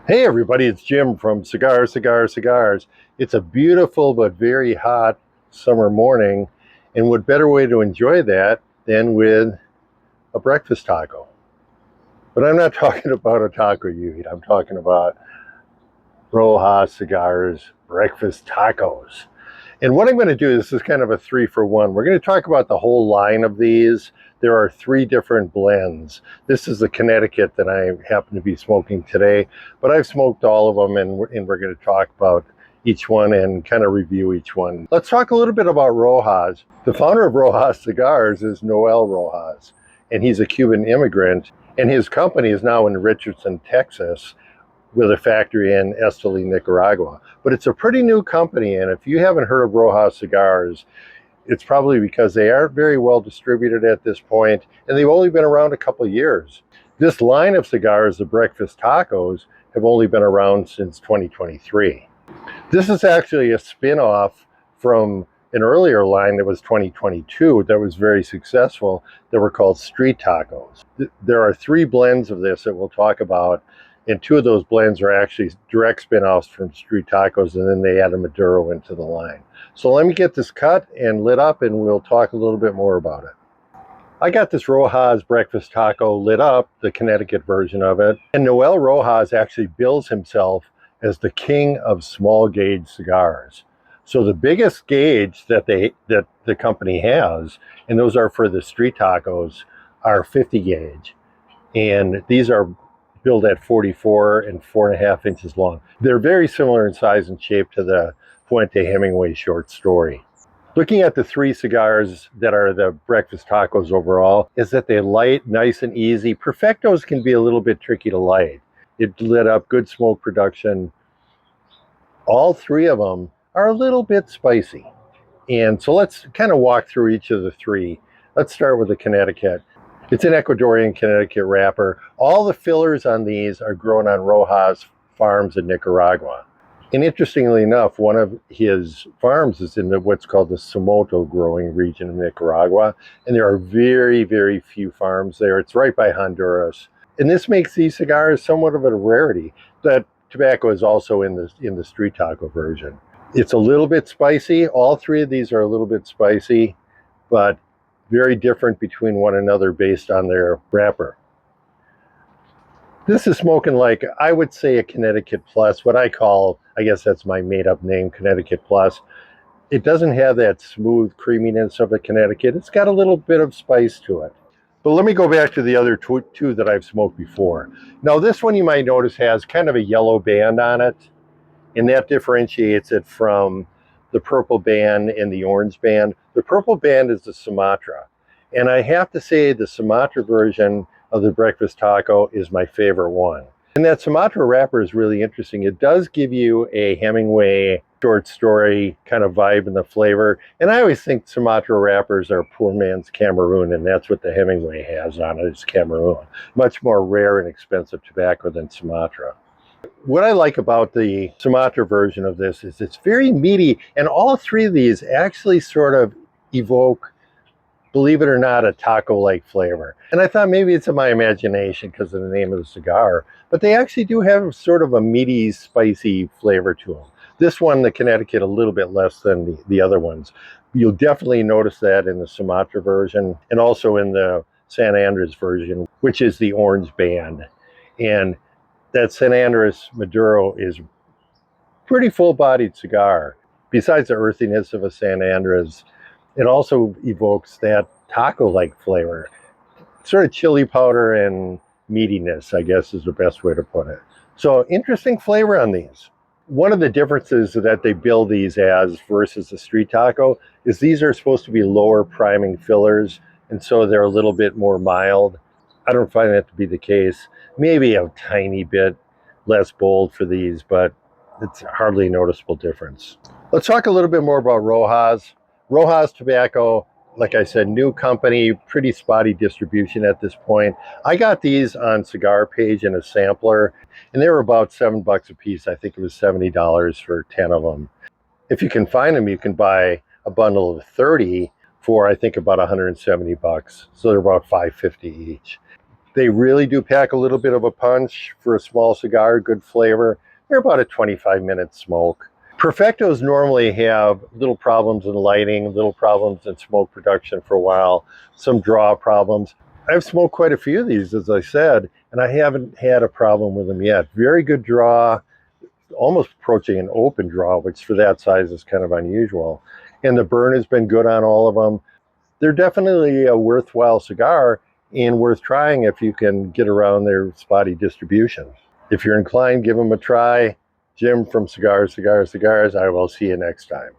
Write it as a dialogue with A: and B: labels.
A: Hey everybody, it's Jim from Cigars. It's a beautiful but very hot summer morning, and what better way to enjoy that than with a breakfast taco? But I'm not talking about a taco you eat, I'm talking about Rojas Cigars breakfast tacos. And what I'm going to do, this is kind of a 3-for-1. We're going to talk about the whole line of these. There are 3 different blends. This is the Connecticut that I happen to be smoking today, but I've smoked all of them, and we're going to talk about each one and kind of review each one. Let's talk a little bit about Rojas. The founder of Rojas Cigars is Noel Rojas, and he's a Cuban immigrant, and his company is now in Richardson, Texas, with a factory in Esteli, Nicaragua. But it's a pretty new company, and if you haven't heard of Rojas Cigars, it's probably because they aren't very well distributed at this point, and they've only been around a couple of years. This line of cigars, the breakfast tacos, have only been around since 2023. This is actually a spin-off from an earlier line that was 2022 that was very successful that were called street tacos. There are 3 blends of this that we'll talk about, and 2 of those blends are actually direct spin-offs from street tacos, and then they added Maduro into the line. So let me get this cut and lit up, and we'll talk a little bit more about it. I got this Rojas breakfast taco lit up, the Connecticut version of it, and Noel Rojas actually bills himself as the king of small gauge cigars. So the biggest gauge that the company has, and those are for the street tacos, are 50 gauge, and these are built at 44 and 4.5 inches long. They're very similar in size and shape to the Fuente Hemingway short story. Looking at the 3 cigars that are the breakfast tacos overall, is that they light, nice and easy. Perfectos can be a little bit tricky to light. It lit up, good smoke production. All 3 of them are a little bit spicy. And so let's kind of walk through each of the 3. Let's start with the Connecticut. It's an Ecuadorian Connecticut wrapper. All the fillers on these are grown on Rojas farms in Nicaragua. And interestingly enough, one of his farms is in what's called the Sumatra growing region of Nicaragua. And there are very, very few farms there. It's right by Honduras. And this makes these cigars somewhat of a rarity. That tobacco is also in the street taco version. It's a little bit spicy. All 3 of these are a little bit spicy, but very different between one another based on their wrapper. This is smoking like, I would say, a Connecticut Plus, what I call, I guess that's my made-up name, Connecticut Plus. It doesn't have that smooth creaminess of a Connecticut. It's got a little bit of spice to it. But let me go back to the other 2 that I've smoked before. Now this one you might notice has kind of a yellow band on it, and that differentiates it from the purple band and the orange band. The purple band is the Sumatra. And I have to say the Sumatra version of the breakfast taco is my favorite one. And that Sumatra wrapper is really interesting. It does give you a Hemingway short story kind of vibe in the flavor. And I always think Sumatra wrappers are poor man's Cameroon, and that's what the Hemingway has on it, is Cameroon. Much more rare and expensive tobacco than Sumatra. What I like about the Sumatra version of this is it's very meaty, and all 3 of these actually sort of evoke, believe it or not, a taco-like flavor. And I thought maybe it's in my imagination because of the name of the cigar, but they actually do have sort of a meaty, spicy flavor to them. This one, the Connecticut, a little bit less than the other ones. You'll definitely notice that in the Sumatra version and also in the San Andres version, which is the orange band. And that San Andres Maduro is pretty full-bodied cigar. Besides the earthiness of a San Andres, it also evokes that taco-like flavor. Sort of chili powder and meatiness, I guess, is the best way to put it. So interesting flavor on these. One of the differences that they bill these as versus the street taco is these are supposed to be lower priming fillers, and so they're a little bit more mild. I don't find that to be the case. Maybe a tiny bit less bold for these, but it's hardly a noticeable difference. Let's talk a little bit more about Rojas. Rojas Tobacco, like I said, new company, pretty spotty distribution at this point. I got these on Cigar Page in a sampler, and they were about $7 a piece. I think it was $70 for 10 of them. If you can find them, you can buy a bundle of 30 for, I think, about $170. So they're about $5.50 each. They really do pack a little bit of a punch for a small cigar, good flavor. They're about a 25-minute smoke. Perfectos normally have little problems in lighting, little problems in smoke production for a while, some draw problems. I've smoked quite a few of these, as I said, and I haven't had a problem with them yet. Very good draw, almost approaching an open draw, which for that size is kind of unusual. And the burn has been good on all of them. They're definitely a worthwhile cigar and worth trying if you can get around their spotty distribution. If you're inclined, give them a try. Jim from Cigars, Cigars, Cigars. I will see you next time.